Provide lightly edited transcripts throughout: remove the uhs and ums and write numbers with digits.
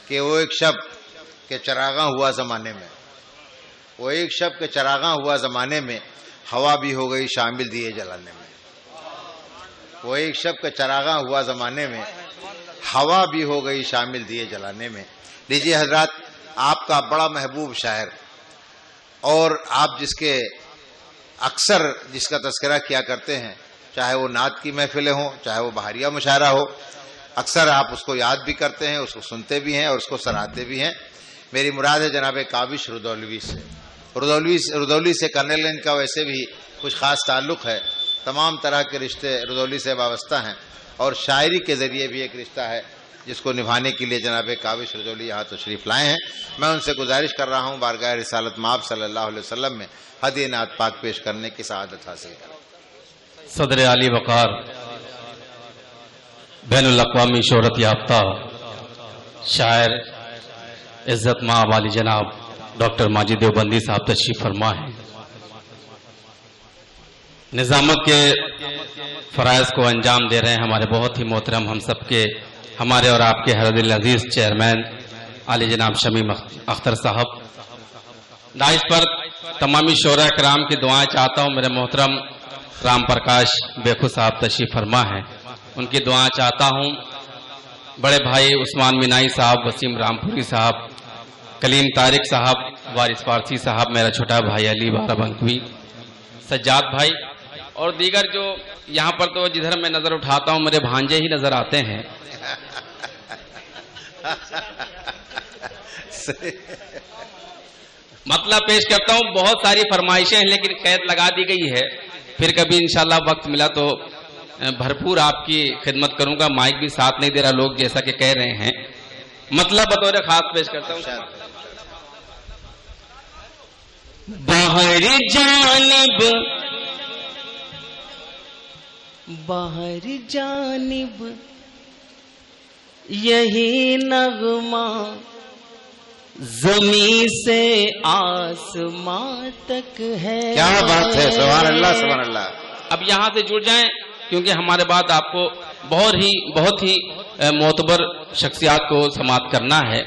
کہ وہ ایک شب کے چراغاں ہوا زمانے میں، وہ ایک شب کے چراغاں ہوا زمانے میں، ہوا بھی ہو گئی شامل دیے جلانے میں. وہ ایک شب کے چراغاں ہوا زمانے میں، ہوا بھی ہو گئی شامل دیے جلانے میں. لیجیے حضرات، آپ کا بڑا محبوب شاعر اور آپ جس کے اکثر جس کا تذکرہ کیا کرتے ہیں، چاہے وہ نعت کی محفلیں ہوں، چاہے وہ بہاریہ مشاعرہ ہو، اکثر آپ اس کو یاد بھی کرتے ہیں، اس کو سنتے بھی ہیں اور اس کو سراہتے بھی ہیں. میری مراد ہے جناب کاوش رودولوی سے. رودولوی سے کرنل لینڈ کا ویسے بھی کچھ خاص تعلق ہے، تمام طرح کے رشتے رودولوی سے وابستہ ہیں، اور شاعری کے ذریعے بھی ایک رشتہ ہے جس کو نبھانے کے لیے جناب کاوش رودولوی یہاں تشریف لائے ہیں. میں ان سے گزارش کر رہا ہوں بارگاہ رسالت مآب صلی اللہ علیہ وسلم میں ہدیہ نعت پاک پیش کرنے کی سعادت حاصل کریں. صدر عالی وقار بین الاقوامی شہرت یافتہ شاعر عزت مآب علی جناب ڈاکٹر ماجد دیوبندی صاحب تشریف فرما ہے. نظامت کے فرائض کو انجام دے رہے ہیں ہمارے بہت ہی محترم ہم سب کے، ہمارے اور آپ کے حضرت العزیز چیئرمین علی جناب شمیم اختر صاحب. داعش پر تمامی شعراء کرام کی دعائیں چاہتا ہوں. میرے محترم رام پرکاش بیکھو صاحب تشریف فرما ہیں، ان کی دعائیں چاہتا ہوں. بڑے بھائی عثمان مینائی صاحب، وسیم رامپوری صاحب، کلیم طارق صاحب، وارث فارسی صاحب، میرا چھوٹا بھائی علی بارہ بنکوی، سجاد بھائی اور دیگر جو یہاں پر تو جدھر میں نظر اٹھاتا ہوں میرے بھانجے ہی نظر آتے ہیں. مطلب پیش کرتا ہوں، بہت ساری فرمائشیں ہیں لیکن قید لگا دی گئی ہے. پھر کبھی انشاءاللہ وقت ملا تو بھرپور آپ کی خدمت کروں گا. مائک بھی ساتھ نہیں دے رہا لوگ جیسا کہ کہہ رہے ہیں. مطلب بطور خاص پیش کرتا ہوں. باہر جانب یہی نغمہ زمین سے آسمان تک ہے. کیا بات ہے، سبحان اللہ سبحان اللہ. اب یہاں سے جڑ جائیں کیونکہ ہمارے بعد آپ کو بہت ہی معتبر شخصیات کو سماعت کرنا ہے.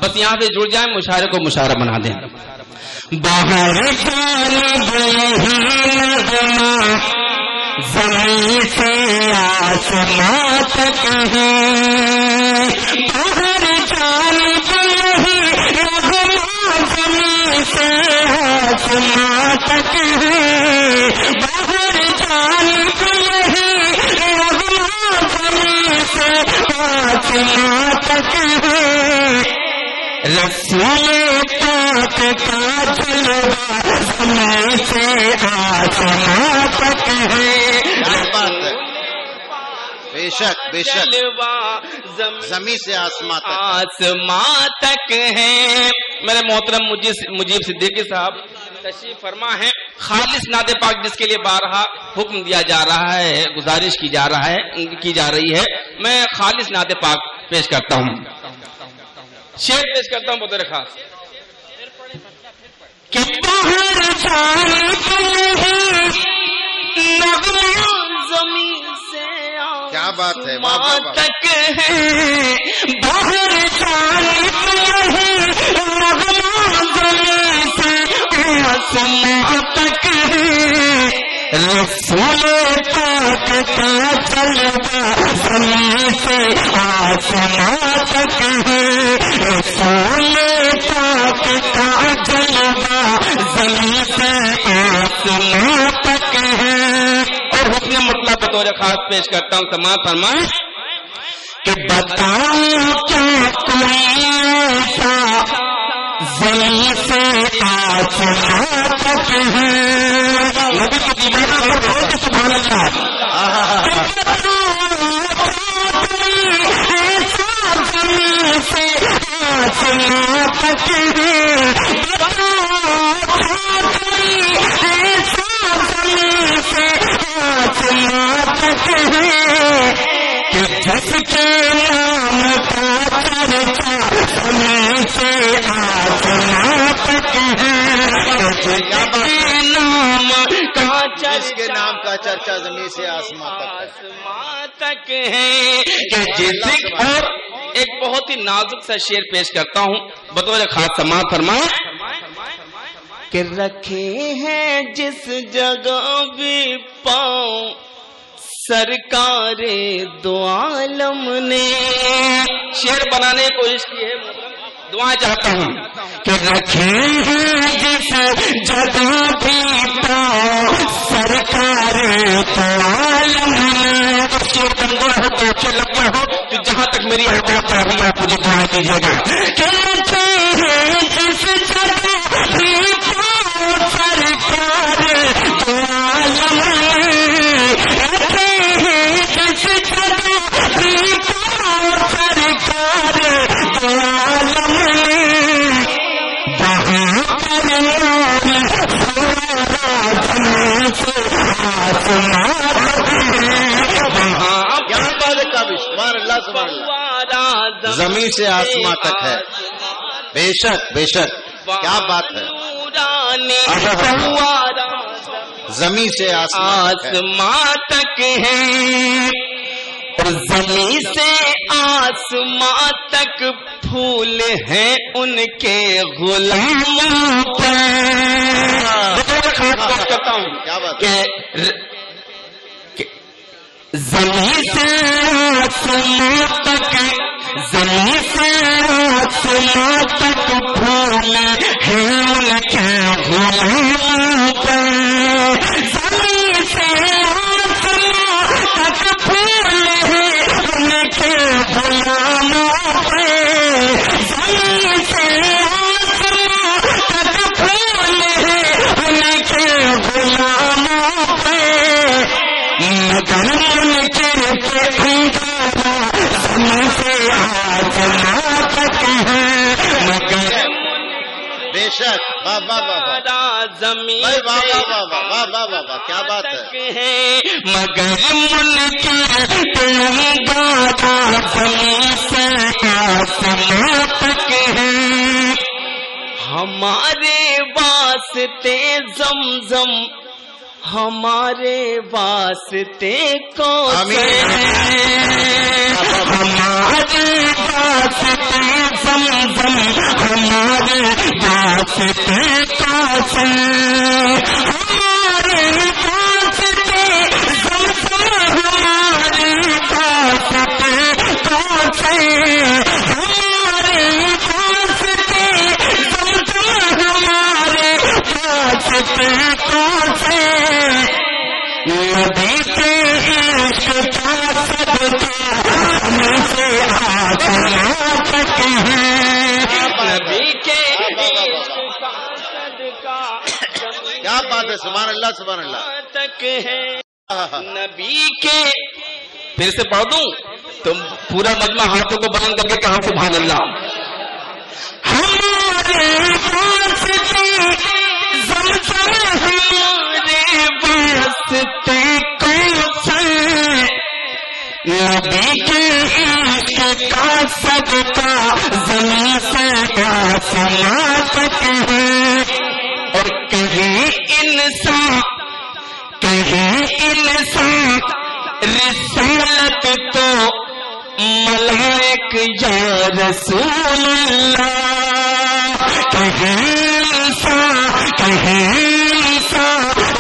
بس یہاں سے جڑ جائیں، مشاعرے کو مشاعرہ بنا دیں. باہر زمین سے آسمان تک ہے، باہر جانب زمین سے آسمان تک ہے، باہر جانب زمین سے آسمان تک ہے. رسول پاک کا جلوہ زمین سے آسمان تک ہے. بے شک بے شک، زمین سے آسمان تک ہے. میرے محترم مجیب صدیقی صاحب تشریف فرما ہے. خالص نعت پاک جس کے لیے بارہا حکم دیا جا رہا ہے، گزارش کی جا رہی ہے، میں خالص نعت پاک پیش کرتا ہوں. شعر پیش کرتا ہوں بطور خاص. کہ باہر زمین سے کیا بات ہے، آسمان تک ہے، باہر زمین سے آسمان تک ہے. رسول پاک کا جلوہ زمین سے آسمان تک ہے، رسول پاک کا جلوہ زمین سے آسمان تک ہے. اور حکم مطلب بطور خاص پیش کرتا ہوں، سماعت فرمائیں. کہ بتاؤں کیا کوئی ایسا زمین سے آسمان تک ہے. نبی کی دیوانہ پر بہت سبحان اللہ. ایسا زمین سے آسمان تک ہے، ایسا زمین سے آسمان تک ہے. کہ جس کے نام کا چرچا زمین سے آسمان تک ہے، جس کے نام کا چرچا زمین سے آسمان تک ہے. کہ جس اور ایک بہت ہی نازک سا شعر پیش کرتا ہوں، بطور خاص سماعت فرمائیں کہ رکھے ہیں جس جگہ بھی پاؤں سرکار دو عالم نے. شعر بنانے کی کوشش کی ہے، دعائیں چاہتا ہوں کہ رکھے ہیں جس جگہ بھی پاؤں سرکار دو عالم نے. شعر بنگوڑ ہو تو اچھا لگتا ہو تو جہاں تک میری حکومت ہے بھی آپ مجھے دعا دیجیے گا کہ رکھے ہیں جس جگہ بھی پاؤں سرکار دو عالم نے. رکھے ہیں جس جگہ بھی پاؤں سرکار دو عالم زمین سے آسمان تک ہے. بے شک بے شک، کیا بات ہے. زمین سے آسمان تک ہے، اور زمین سے آسمان تک پھول ہیں ان کے غلاموں پر. کرتا ہوں کہ زمین سے آسمان تک، زمین سے آسمان تک پھول ہیں ان کے غلاموں پر. زمین سے آسمان تک پھول ہیں ان کے غلاموں پر. زمین سے آسمان تک پھول ہیں ان کے غلاموں پر. مگر ان کے زمین سے آسمان تک ہے، مگر بے شک. واہ واہ واہ، زمین کیا بات ہے، مگر منکر تمہارا زمین سے آسمان تک ہے. ہمارے واسطے زمزم، ہمارے واسطے کوثر، ہمارے واسطے زمزم، ہمارے واسطے کوثر، ہمارے واسطے زمزم، ہمارے واسطے کوثر، ہمارے واسطے زمزم، ہمارے واسطے کوثر. نبی کے عشق کا صدقہ ہم سے آسمان تک ہے. نبی کے عشق کا صدقہ کیا بات ہے. سبحان اللہ سبحان اللہ تک ہے. نبی کے پھر سے پڑھ دوں تو پورا مجمع ہاتھوں کو بلند کر کے کہاں سبحان اللہ. ہمارے واسطے زمزم، ہمارے واسطے کوثر، نبی کے عشق کا صدقہ زمین سے آسمان تک ہے. اور کہیں انسان رسالت تو ملائک یا رسول اللہ. کہیں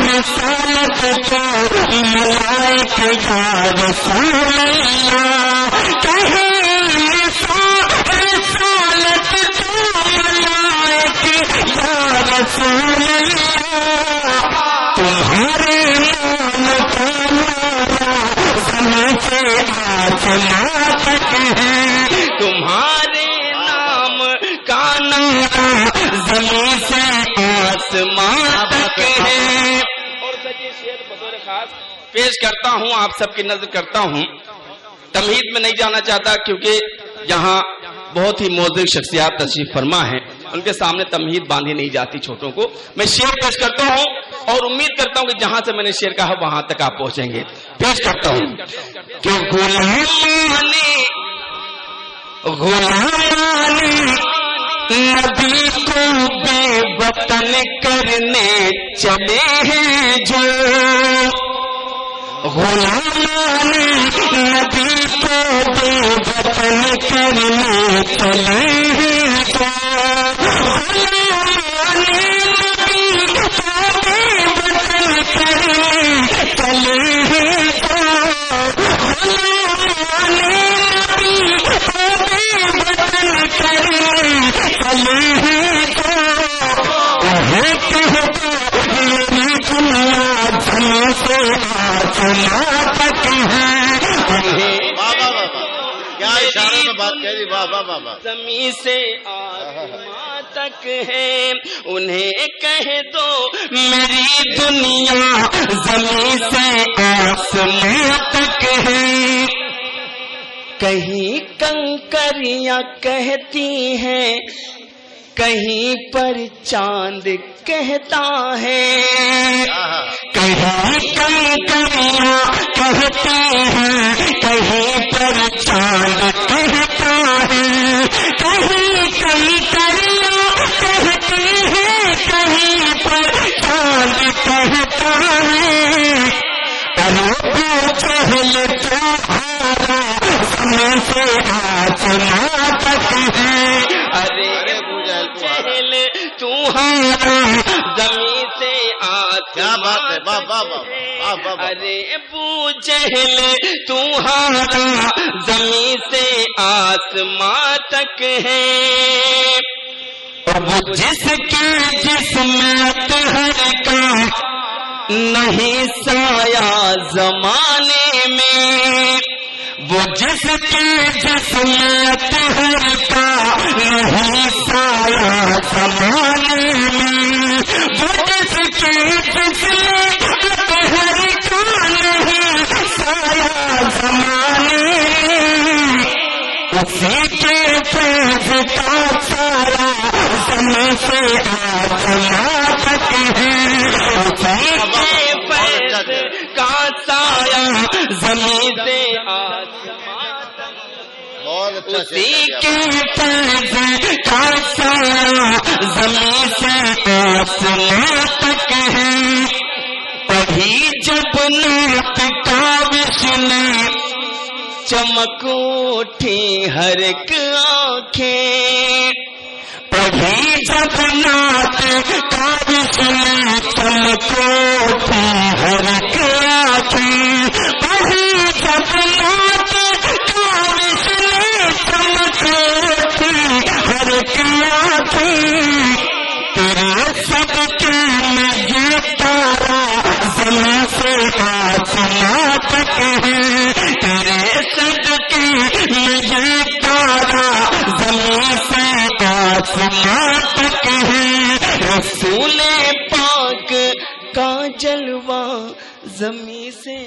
رسالت تو ملائک یا رسول اللہ. کہیں رسالت تو ملائک یا رسول اللہ. تمہارے نام کا نعرہ زمین سے آسمان تک ہے، تمہارے نام کا نعرہ زمین سے آسمان تک ہے. اور سچے شعر بطور خاص پیش کرتا ہوں، آپ سب کی نظر کرتا ہوں. تمہید میں نہیں جانا چاہتا کیونکہ یہاں بہت ہی موزز شخصیات تشریف فرما ہیں، ان کے سامنے تمہید باندھی نہیں جاتی چھوٹوں کو. میں شعر پیش کرتا ہوں اور امید کرتا ہوں کہ جہاں سے میں نے شعر کہا وہاں تک آپ پہنچیں گے. پیش کرتا ہوں کہ غلامان نبی کو بے وطن کرنے چلے ہیں جو، غلامان نبی کو بے وطن کرنے چلے ہیں تو غلامان نبی کو بے وطن کرنے چلے ہیں تو غلامان نبی کو بے وطن کرنے چلے ہیں تو وہ کہتا میری دنیا جھن سے آسماں تک ہے کیا اشارے میں بات کہہ دی، واہ واہ واہ واہ، زمین سے آسماں تک ہے، انہیں کہہ دو میری دنیا زمین سے آسماں تک ہے۔ کہیں کنکریاں کہتی ہیں، کہیں پر چاند کہتا ہے، کہیں کنکریاں کہتی ہیں، کہیں پر چاند کہتا ہے، کہیں کنکریاں کہتی ہیں، کہیں پر چاند کہتا ہے۔ ابو جہل تمہارا زمین سے آسماں تک ہے، ارے ابو جہل تمہارا زمین سے کیا بات ہے، واہ واہ واہ واہ واہ، ارے ابو جہل تمہارا زمین سے آسماں تک ہے۔ وہ جس کے جسم اطہر کا نہیں سایہ زمانے میں، وہ جس کے جسم اطہر کا نہیں سایہ زمانے میں، وہ جس کے جسم اطہر کا نہیں سایہ زمانے میں، اسی کے فیض کا سایہ زمین سے آسماں تک ہے، اسی کے فیض کا سایہ زمین سے آسماں تک، اسی کے فیض کا سایہ زمین سے آسماں تک ہے۔ پڑھی جب نعت کاوش نے چمک اٹھی ہر ایک آنکھیں، پڑھی جب نعت کاوش نے چمک اٹھی ہر ایک آنکھیں، پڑھی جب نعت کاوش نے چمک اٹھی ہر ایک آنکھیں، تیرے صدقے میں یہ تارا زمین سے آسماں تک ہے، تیرے صدقے میں یہ تارا زمین سے آسماں تک ہے۔ رسول پاک کا جلوہ زمین سے